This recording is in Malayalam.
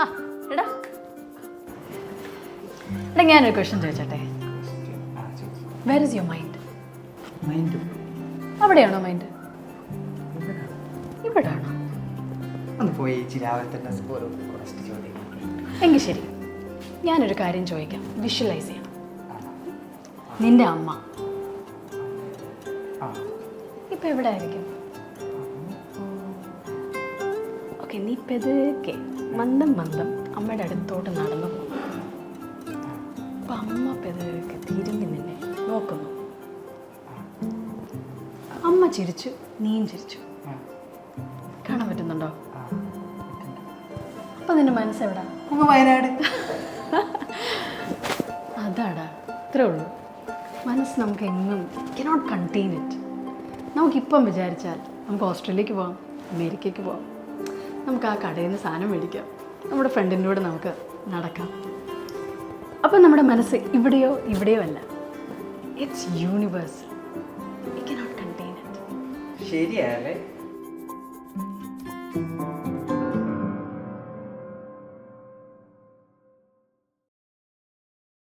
ആ എടാ എടാ ഞാനൊരു ക്വസ്റ്റ്യൻ ചോദിച്ചോട്ടെ. Where is your mind? Mind അവിടെയാണോ മൈൻഡ്? ഇവിടാണോ? ഒന്ന് പോയി രാവിലെ തന്നെ ഓരോ കുറച്ച് ചോദ്യം. എങ്കിൽ ശരി, ഞാനൊരു കാര്യം ചോദിക്കാം, വിഷ്വലൈസ് ചെയ്യണം. നിന്റെ അമ്മ ഇപ്പം എവിടെ ആയിരിക്കും? ഓക്കെ, നീ പെതുക്കെ മന്ദം മന്ദം അമ്മയുടെ അടുത്തോട്ട് നടന്നു പോകും. അപ്പം അമ്മ പെതുക്കെ തിരിഞ്ഞ് നിന്നെ നോക്കുന്നു. അമ്മ ചിരിച്ചു, നീയും ചിരിച്ചു. കാണാൻ പറ്റുന്നുണ്ടോ? അപ്പം നിന്റെ മനസ്സെവിടാ? വയനാട്. അതാടാ, ഇത്രേ ഉള്ളൂ. മനസ്സ് നമുക്ക് എങ്ങും കനോട്ട് കണ്ടെയ്ൻ ഇറ്റ്. നമുക്കിപ്പം വിചാരിച്ചാൽ നമുക്ക് ഓസ്ട്രേലിയക്ക് പോകാം, അമേരിക്കയ്ക്ക് പോകാം, നമുക്ക് ആ കടയിൽ നിന്ന് സാധനം മേടിക്കാം, നമ്മുടെ ഫ്രണ്ടിൻ്റെ കൂടെ നമുക്ക് നടക്കാം. അപ്പം നമ്മുടെ മനസ്സ് ഇവിടെയോ ഇവിടെയോ അല്ല, it's universe. We cannot contain it. ശരിയല്ലേ?